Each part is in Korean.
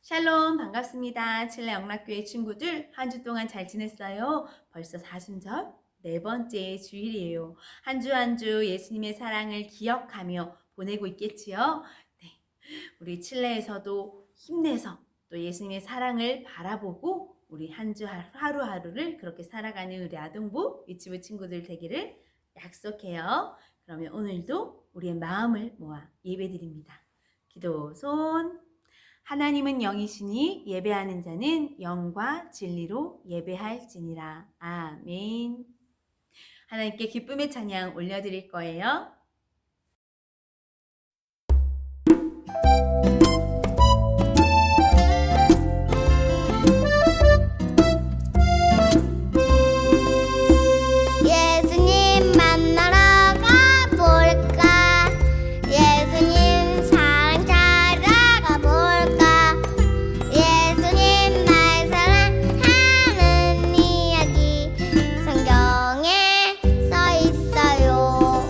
샬롬 반갑습니다. 칠레 영락교회 친구들 한 주 동안 잘 지냈어요? 벌써 사순절 네 번째 주일이에요. 한 주 한 주 예수님의 사랑을 기억하며 보내고 있겠지요? 네, 우리 칠레에서도 힘내서 또 예수님의 사랑을 바라보고 우리 한 주 하루하루를 그렇게 살아가는 우리 아동부 유치부 친구들 되기를 약속해요. 그러면 오늘도 우리의 마음을 모아 예배드립니다. 기도 손. 하나님은 영이시니 예배하는 자는 영과 진리로 예배할지니라. 아멘. 하나님께 기쁨의 찬양 올려드릴 거예요. 예수님 만나러 가볼까? 예수님 사랑 찾아가 볼까? 예수님 날 사랑하는 이야기 성경에 써 있어요.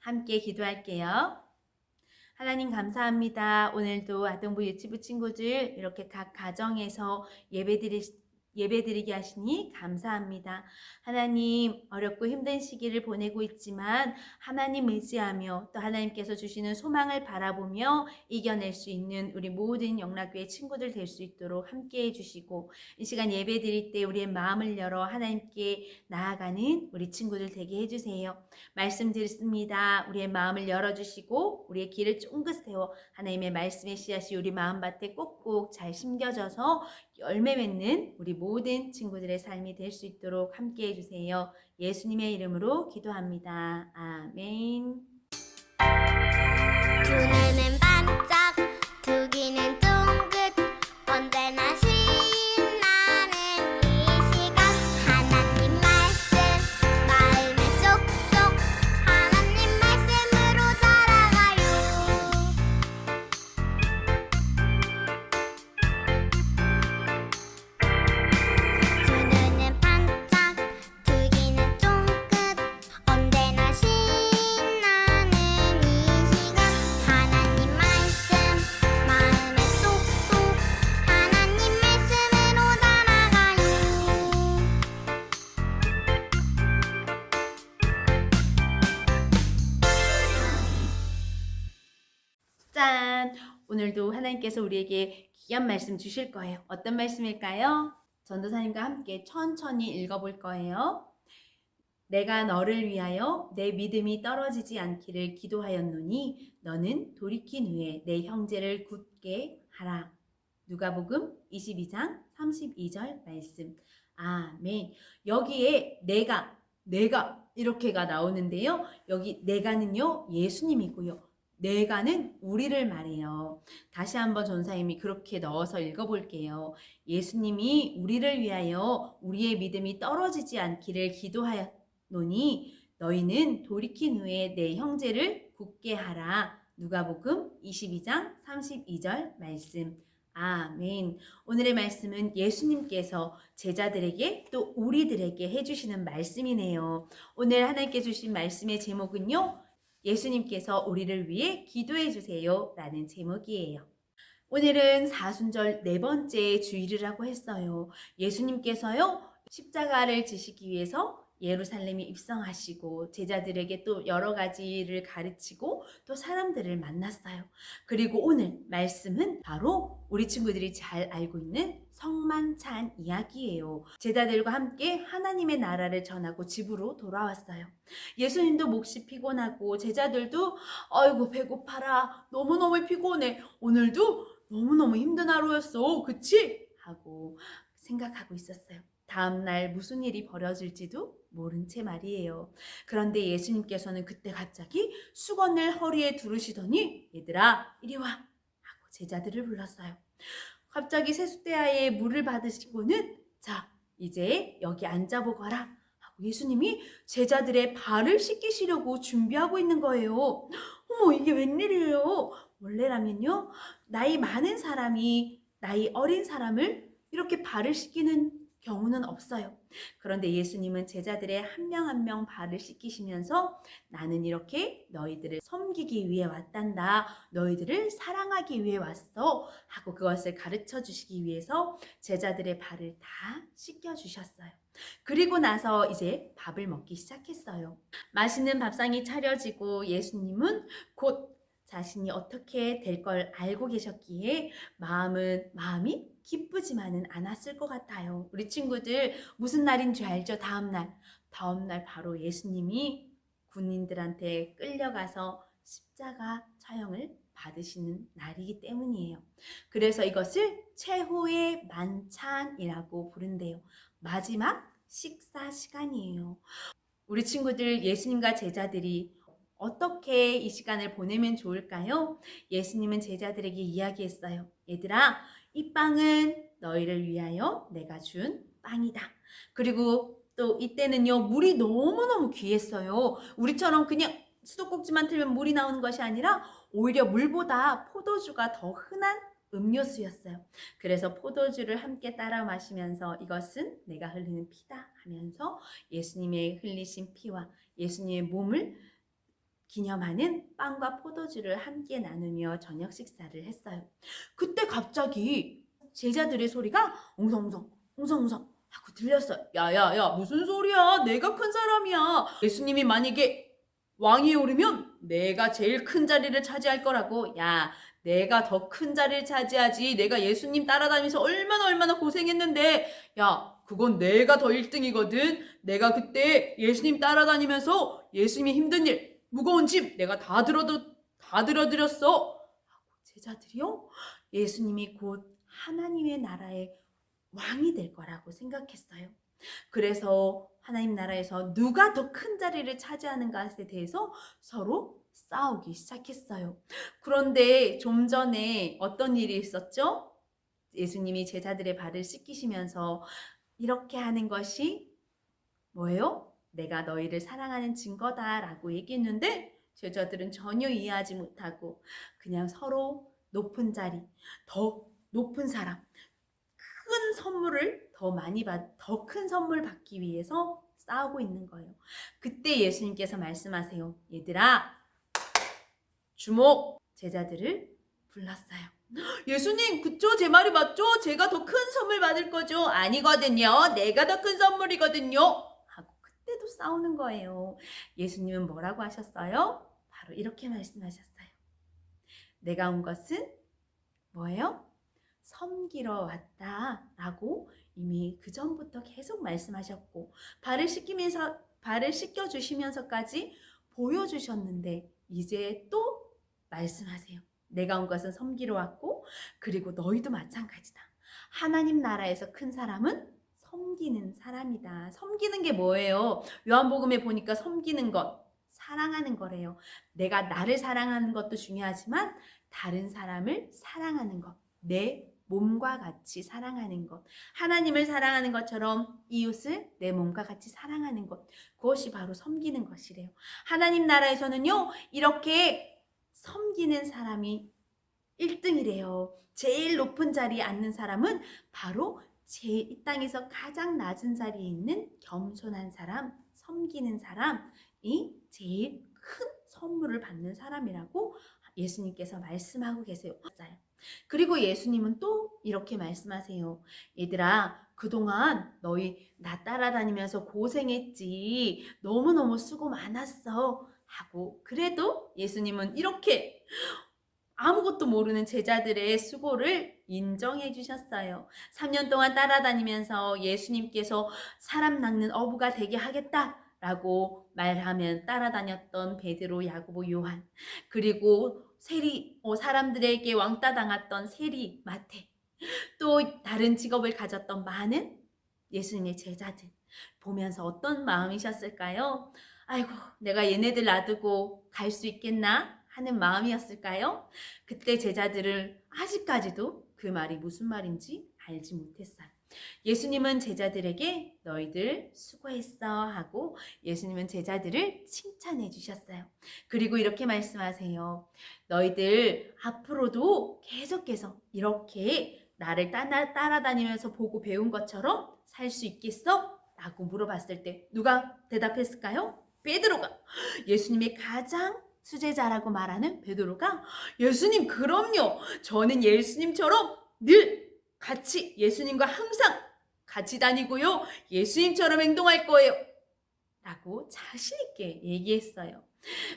함께 기도할게요. 하나님 감사합니다. 오늘도 아동부 유치부 친구들 이렇게 각 가정에서 예배드리게 하시니 감사합니다. 하나님 어렵고 힘든 시기를 보내고 있지만 하나님 의지하며 또 하나님께서 주시는 소망을 바라보며 이겨낼 수 있는 우리 모든 영락교회 친구들 될 수 있도록 함께해 주시고 이 시간 예배드릴 때 우리의 마음을 열어 하나님께 나아가는 우리 친구들 되게 해주세요. 말씀 듣습니다. 우리의 마음을 열어주시고 우리의 길을 쫑긋 세워 하나님의 말씀의 씨앗이 우리 마음밭에 꼭꼭 잘 심겨져서 열매 맺는 우리 모든 친구들의 삶이 될 수 있도록 함께 해주세요. 예수님의 이름으로 기도합니다. 아멘. 두 눈은 반짝 두 귀는 쫑긋 언제나 신나는 이 시간 하나님 말씀 마음에 쏙쏙 하나님 말씀으로 살아가요. 두 눈은 반짝 두 귀는 쫑긋 언제나 신나는 이 시간 하나님 말씀 마음에 쏙쏙 하나님 말씀으로 살아가요. 짠! 오늘도 하나님께서 우리에게 귀한 말씀 주실 거예요. 어떤 말씀일까요? 전도사님과 함께 천천히 읽어볼 거예요. 내가 너를 위하여 내 믿음이 떨어지지 않기를 기도하였노니 너는 돌이킨 후에 내 형제를 굳게 하라. 누가복음 22장 32절 말씀. 아멘. 여기에 내가 이렇게가 나오는데요. 여기 내가는요 예수님이고요. 내가는 우리를 말해요. 다시 한번 전사님이 그렇게 넣어서 읽어볼게요. 예수님이 우리를 위하여 우리의 믿음이 떨어지지 않기를 기도하였노니 너희는 돌이킨 후에 내 형제를 굳게 하라. 누가복음 22장 32절 말씀. 아멘. 오늘의 말씀은 예수님께서 제자들에게 또 우리들에게 해주시는 말씀이네요. 오늘 하나님께 주신 말씀의 제목은요. 예수님께서 우리를 위해 기도해 주세요 라는 제목이에요. 오늘은 사순절 네 번째 주일이라고 했어요. 예수님께서요 십자가를 지시기 위해서 예루살렘에 입성하시고 제자들에게 또 여러 가지를 가르치고 또 사람들을 만났어요. 그리고 오늘 말씀은 바로 우리 친구들이 잘 알고 있는 성만찬 이야기예요. 제자들과 함께 하나님의 나라를 전하고 집으로 돌아왔어요. 예수님도 몫이 피곤하고 제자들도 아이고 배고파라 너무너무 피곤해 오늘도 너무너무 힘든 하루였어 그치? 하고 생각하고 있었어요. 다음날 무슨 일이 벌어질지도 모른 채 말이에요. 그런데 예수님께서는 그때 갑자기 수건을 허리에 두르시더니 얘들아 이리 와 하고 제자들을 불렀어요. 갑자기 세숫대야에 물을 받으시고는 자 이제 여기 앉아보거라 하고 예수님이 제자들의 발을 씻기시려고 준비하고 있는 거예요. 어머 이게 웬일이에요. 원래라면요 나이 많은 사람이 나이 어린 사람을 이렇게 발을 씻기는 경우는 없어요. 그런데 예수님은 제자들의 한 명 한 명 발을 씻기시면서 나는 이렇게 너희들을 섬기기 위해 왔단다. 너희들을 사랑하기 위해 왔어. 하고 그것을 가르쳐 주시기 위해서 제자들의 발을 다 씻겨 주셨어요. 그리고 나서 이제 밥을 먹기 시작했어요. 맛있는 밥상이 차려지고 예수님은 곧 자신이 어떻게 될 걸 알고 계셨기에 마음이 기쁘지만은 않았을 것 같아요. 우리 친구들 무슨 날인 줄 알죠? 다음날 바로 예수님이 군인들한테 끌려가서 십자가 처형을 받으시는 날이기 때문이에요. 그래서 이것을 최후의 만찬이라고 부른대요. 마지막 식사 시간이에요. 우리 친구들 예수님과 제자들이 어떻게 이 시간을 보내면 좋을까요? 예수님은 제자들에게 이야기했어요. 얘들아, 이 빵은 너희를 위하여 내가 준 빵이다. 그리고 또 이때는요, 물이 너무너무 귀했어요. 우리처럼 그냥 수도꼭지만 틀면 물이 나오는 것이 아니라 오히려 물보다 포도주가 더 흔한 음료수였어요. 그래서 포도주를 함께 따라 마시면서 이것은 내가 흘리는 피다 하면서 예수님의 흘리신 피와 예수님의 몸을 기념하는 빵과 포도주를 함께 나누며 저녁 식사를 했어요. 그때 갑자기 제자들의 소리가 웅성웅성 웅성웅성 하고 들렸어요. 야야야, 무슨 소리야? 내가 큰 사람이야. 예수님이 만약에 왕위에 오르면 내가 제일 큰 자리를 차지할 거라고. 야, 내가 더 큰 자리를 차지하지. 내가 예수님 따라다니면서 얼마나 고생했는데. 야, 그건 내가 더 1등이거든. 내가 그때 예수님 따라다니면서 예수님이 힘든 일, 무거운 짐 내가 다 들어드렸어. 제자들이요? 예수님이 곧 하나님의 나라의 왕이 될 거라고 생각했어요. 그래서 하나님 나라에서 누가 더 큰 자리를 차지하는가에 대해서 서로 싸우기 시작했어요. 그런데 좀 전에 어떤 일이 있었죠? 예수님이 제자들의 발을 씻기시면서 이렇게 하는 것이 뭐예요? 내가 너희를 사랑하는 증거다라고 얘기했는데 제자들은 전혀 이해하지 못하고 그냥 서로 높은 자리, 더 높은 사람, 큰 선물을 더 큰 선물 받기 위해서 싸우고 있는 거예요. 그때 예수님께서 말씀하세요. 얘들아, 주목! 제자들을 불렀어요. 예수님, 그쵸? 제 말이 맞죠? 제가 더 큰 선물 받을 거죠? 아니거든요. 내가 더 큰 선물이거든요. 하고 그때도 싸우는 거예요. 예수님은 뭐라고 하셨어요? 바로 이렇게 말씀하셨어요. 내가 온 것은 뭐예요? 섬기러 왔다라고 이미 그 전부터 계속 말씀하셨고 발을 씻겨주시면서까지 보여주셨는데 이제 또 말씀하세요. 내가 온 것은 섬기러 왔고 그리고 너희도 마찬가지다. 하나님 나라에서 큰 사람은 섬기는 사람이다. 섬기는 게 뭐예요? 요한복음에 보니까 섬기는 것, 사랑하는 거래요. 내가 나를 사랑하는 것도 중요하지만 다른 사람을 사랑하는 것, 내 몸과 같이 사랑하는 것, 하나님을 사랑하는 것처럼 이웃을 내 몸과 같이 사랑하는 것, 그것이 바로 섬기는 것이래요. 하나님 나라에서는요, 이렇게 섬기는 사람이 1등이래요. 제일 높은 자리에 앉는 사람은 바로 이 땅에서 가장 낮은 자리에 있는 겸손한 사람, 섬기는 사람이 제일 큰 선물을 받는 사람이라고 예수님께서 말씀하고 계세요. 그리고 예수님은 또 이렇게 말씀하세요. 얘들아, 그동안 너희 나 따라다니면서 고생했지. 너무너무 수고 많았어. 하고 그래도 예수님은 이렇게 아무것도 모르는 제자들의 수고를 인정해 주셨어요. 3년 동안 따라다니면서 예수님께서 사람 낚는 어부가 되게 하겠다라고 말하면 따라다녔던 베드로, 야고보, 요한, 그리고 사람들에게 왕따 당했던 세리, 마태, 또 다른 직업을 가졌던 많은 예수님의 제자들 보면서 어떤 마음이셨을까요? 아이고, 내가 얘네들 놔두고 갈 수 있겠나? 하는 마음이었을까요? 그때 제자들을 아직까지도 그 말이 무슨 말인지 알지 못했어요. 예수님은 제자들에게 너희들 수고했어 하고 예수님은 제자들을 칭찬해 주셨어요. 그리고 이렇게 말씀하세요. 너희들 앞으로도 계속해서 이렇게 나를 따라다니면서 보고 배운 것처럼 살 수 있겠어? 라고 물어봤을 때 누가 대답했을까요? 베드로가. 예수님의 가장 수제자라고 말하는 베드로가 예수님, 그럼요. 저는 예수님처럼 늘 같이 예수님과 항상 같이 다니고요. 예수님처럼 행동할 거예요. 라고 자신 있게 얘기했어요.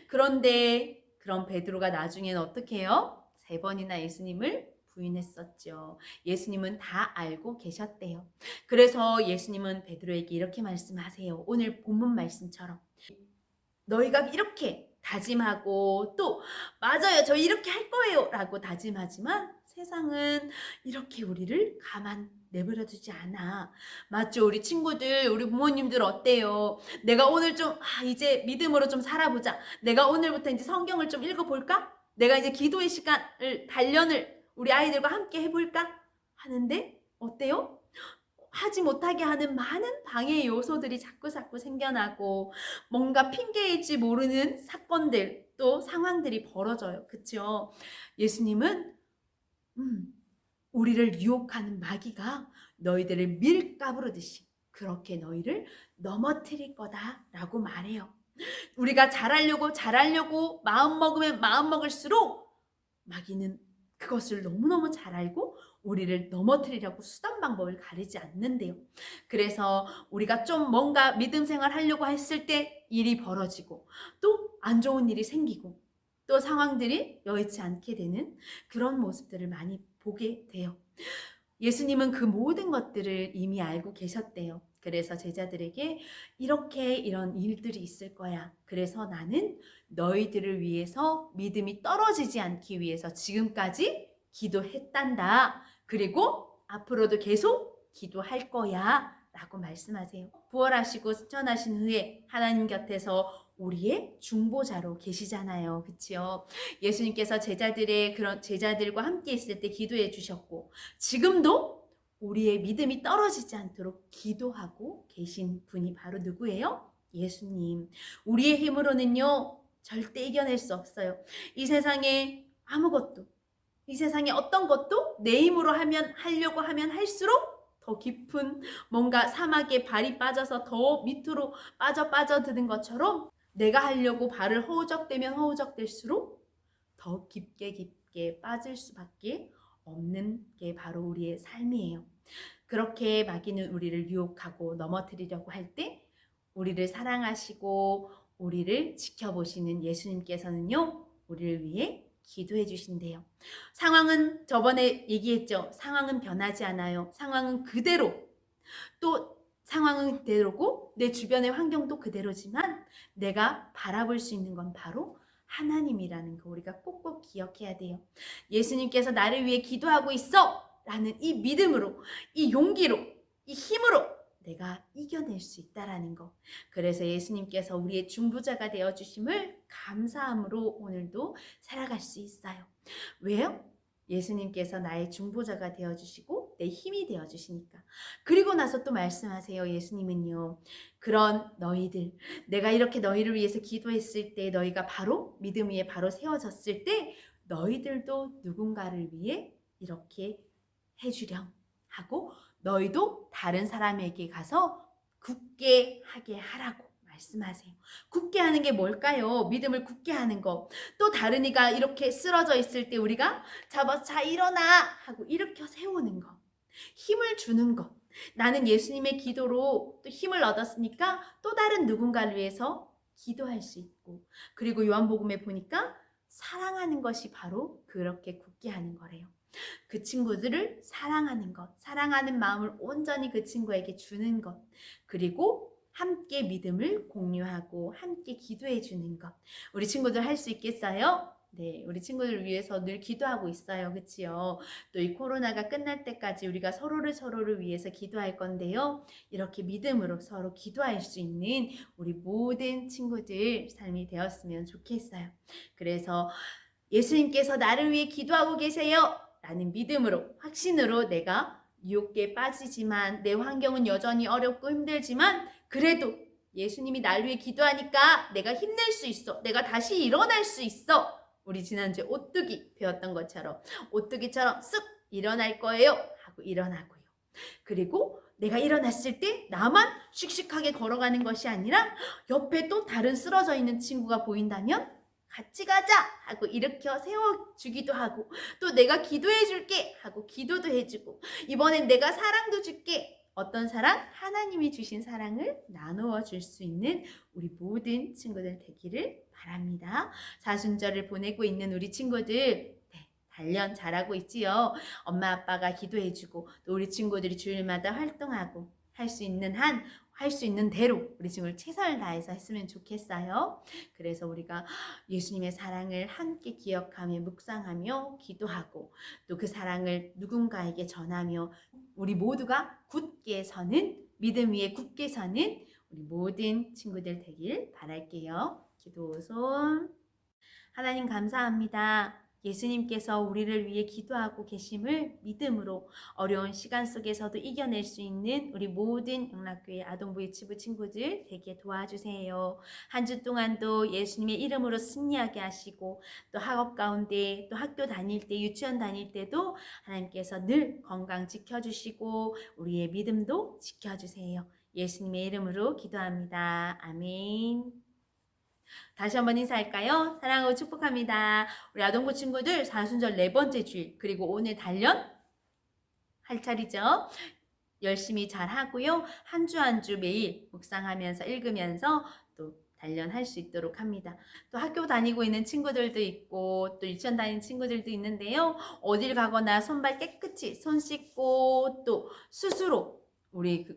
그런데 그런 베드로가 나중엔 어떻게 해요? 3번이나 예수님을 부인했었죠. 예수님은 다 알고 계셨대요. 그래서 예수님은 베드로에게 이렇게 말씀하세요. 오늘 본문 말씀처럼 너희가 이렇게 다짐하고 또 맞아요, 저 이렇게 할 거예요 라고 다짐하지만 세상은 이렇게 우리를 가만 내버려 두지 않아. 맞죠? 우리 친구들, 우리 부모님들 어때요? 내가 오늘 좀 이제 믿음으로 좀 살아보자. 내가 오늘부터 이제 성경을 좀 읽어볼까? 내가 이제 기도의 시간을 단련을 우리 아이들과 함께 해볼까? 하는데 어때요? 하지 못하게 하는 많은 방해 요소들이 자꾸 생겨나고 뭔가 핑계일지 모르는 사건들 또 상황들이 벌어져요. 그렇죠? 예수님은 우리를 유혹하는 마귀가 너희들을 밀가부르듯이 그렇게 너희를 넘어뜨릴 거다라고 말해요. 우리가 잘하려고 마음 먹으면 마음 먹을수록 마귀는 그것을 너무너무 잘 알고 우리를 넘어뜨리려고 수단 방법을 가리지 않는데요. 그래서 우리가 좀 뭔가 믿음 생활 하려고 했을 때 일이 벌어지고 또 안 좋은 일이 생기고 또 상황들이 여의치 않게 되는 그런 모습들을 많이 보게 돼요. 예수님은 그 모든 것들을 이미 알고 계셨대요. 그래서 제자들에게 이렇게 이런 일들이 있을 거야. 그래서 나는 너희들을 위해서 믿음이 떨어지지 않기 위해서 지금까지 기도했단다. 그리고 앞으로도 계속 기도할 거야. 라고 말씀하세요. 부활하시고 승천하신 후에 하나님 곁에서 우리의 중보자로 계시잖아요. 그치요? 예수님께서 그런 제자들과 함께 있을 때 기도해 주셨고, 지금도 우리의 믿음이 떨어지지 않도록 기도하고 계신 분이 바로 누구예요? 예수님. 우리의 힘으로는요, 절대 이겨낼 수 없어요. 이 세상에 아무것도, 이 세상에 어떤 것도 내 힘으로 하려고 하면 할수록 더 깊은 뭔가 사막에 발이 빠져서 더 밑으로 빠져드는 것처럼 내가 하려고 발을 허우적대면 허우적댈수록 더 깊게 빠질 수밖에 없는 게 바로 우리의 삶이에요. 그렇게 마귀는 우리를 유혹하고 넘어뜨리려고 할 때 우리를 사랑하시고 우리를 지켜보시는 예수님께서는요, 우리를 위해 기도해 주신대요. 상황은 저번에 얘기했죠. 상황은 변하지 않아요. 상황은 그대로, 또 상황은 그대로고 내 주변의 환경도 그대로지만 내가 바라볼 수 있는 건 바로 하나님이라는 거 우리가 꼭꼭 기억해야 돼요. 예수님께서 나를 위해 기도하고 있어! 라는 이 믿음으로, 이 용기로, 이 힘으로 내가 이겨낼 수 있다라는 거. 그래서 예수님께서 우리의 중보자가 되어주심을 감사함으로 오늘도 살아갈 수 있어요. 왜요? 예수님께서 나의 중보자가 되어주시고 내 힘이 되어주시니까. 그리고 나서 또 말씀하세요. 예수님은요. 그런 너희들, 내가 이렇게 너희를 위해서 기도했을 때 너희가 바로 믿음 위에 바로 세워졌을 때 너희들도 누군가를 위해 이렇게 해주렴 하고 너희도 다른 사람에게 가서 굳게 하게 하라고 말씀하세요. 굳게 하는 게 뭘까요? 믿음을 굳게 하는 거. 또 다른 이가 이렇게 쓰러져 있을 때 우리가 잡아서 자 일어나 하고 일으켜 세우는 거. 힘을 주는 것. 나는 예수님의 기도로 또 힘을 얻었으니까 또 다른 누군가를 위해서 기도할 수 있고, 그리고 요한복음에 보니까 사랑하는 것이 바로 그렇게 굳게 하는 거래요. 그 친구들을 사랑하는 것, 사랑하는 마음을 온전히 그 친구에게 주는 것, 그리고 함께 믿음을 공유하고 함께 기도해 주는 것. 우리 친구들 할 수 있겠어요? 네, 우리 친구들을 위해서 늘 기도하고 있어요. 그치요? 또 이 코로나가 끝날 때까지 우리가 서로를 위해서 기도할 건데요. 이렇게 믿음으로 서로 기도할 수 있는 우리 모든 친구들 삶이 되었으면 좋겠어요. 그래서 예수님께서 나를 위해 기도하고 계세요. 라는 믿음으로, 확신으로 내가 유혹에 빠지지만 내 환경은 여전히 어렵고 힘들지만 그래도 예수님이 나를 위해 기도하니까 내가 힘낼 수 있어. 내가 다시 일어날 수 있어. 우리 지난주에 오뚜기 배웠던 것처럼 오뚜기처럼 쓱 일어날 거예요 하고 일어나고요. 그리고 내가 일어났을 때 나만 씩씩하게 걸어가는 것이 아니라 옆에 또 다른 쓰러져 있는 친구가 보인다면 같이 가자 하고 일으켜 세워주기도 하고, 또 내가 기도해 줄게 하고 기도도 해주고, 이번엔 내가 사랑도 줄게. 어떤 사랑? 하나님이 주신 사랑을 나누어 줄 수 있는 우리 모든 친구들 되기를 바랍니다. 사순절을 보내고 있는 우리 친구들, 단련 잘하고 있지요. 엄마 아빠가 기도해주고 또 우리 친구들이 주일마다 활동하고 할 수 있는 대로 우리 친구를 최선을 다해서 했으면 좋겠어요. 그래서 우리가 예수님의 사랑을 함께 기억하며 묵상하며 기도하고 또 그 사랑을 누군가에게 전하며 우리 모두가 굳게 서는, 믿음 위에 굳게 서는 우리 모든 친구들 되길 바랄게요. 기도 손. 하나님 감사합니다. 예수님께서 우리를 위해 기도하고 계심을 믿음으로 어려운 시간 속에서도 이겨낼 수 있는 우리 모든 영락교회 아동부 유치부 친구들 되게 도와주세요. 한 주 동안도 예수님의 이름으로 승리하게 하시고 또 학업 가운데 또 학교 다닐 때 유치원 다닐 때도 하나님께서 늘 건강 지켜주시고 우리의 믿음도 지켜주세요. 예수님의 이름으로 기도합니다. 아멘. 다시 한번 인사할까요? 사랑하고 축복합니다. 우리 아동부 친구들 사순절 4번째 주일 그리고 오늘 단련 할 차례죠. 열심히 잘 하고요. 한 주 한 주 매일 묵상하면서 읽으면서 또 단련할 수 있도록 합니다. 또 학교 다니고 있는 친구들도 있고 또 유치원 다니는 친구들도 있는데요. 어딜 가거나 손발 깨끗이 손 씻고 또 스스로 우리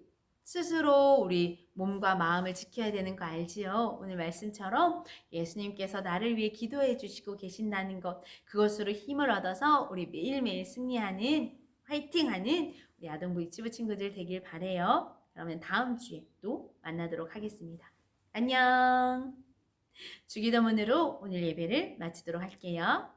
몸과 마음을 지켜야 되는 거 알지요? 오늘 말씀처럼 예수님께서 나를 위해 기도해 주시고 계신다는 것, 그것으로 힘을 얻어서 우리 매일매일 승리하는 화이팅하는 우리 아동부 유치부 친구들 되길 바래요. 그러면 다음 주에 또 만나도록 하겠습니다. 안녕. 주기도문으로 오늘 예배를 마치도록 할게요.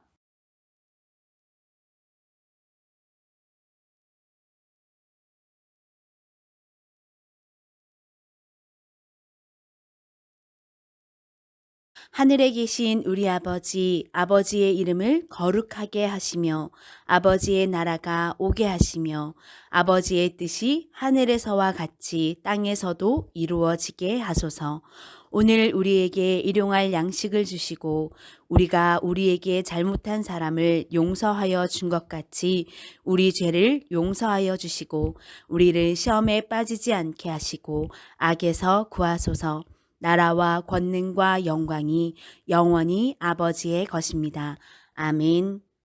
하늘에 계신 우리 아버지, 아버지의 이름을 거룩하게 하시며 아버지의 나라가 오게 하시며 아버지의 뜻이 하늘에서와 같이 땅에서도 이루어지게 하소서. 오늘 우리에게 일용할 양식을 주시고 우리가 우리에게 잘못한 사람을 용서하여 준 것 같이 우리 죄를 용서하여 주시고 우리를 시험에 빠지지 않게 하시고 악에서 구하소서. 나라와 권능과 영광이 영원히 아버지의 것입니다. 아멘.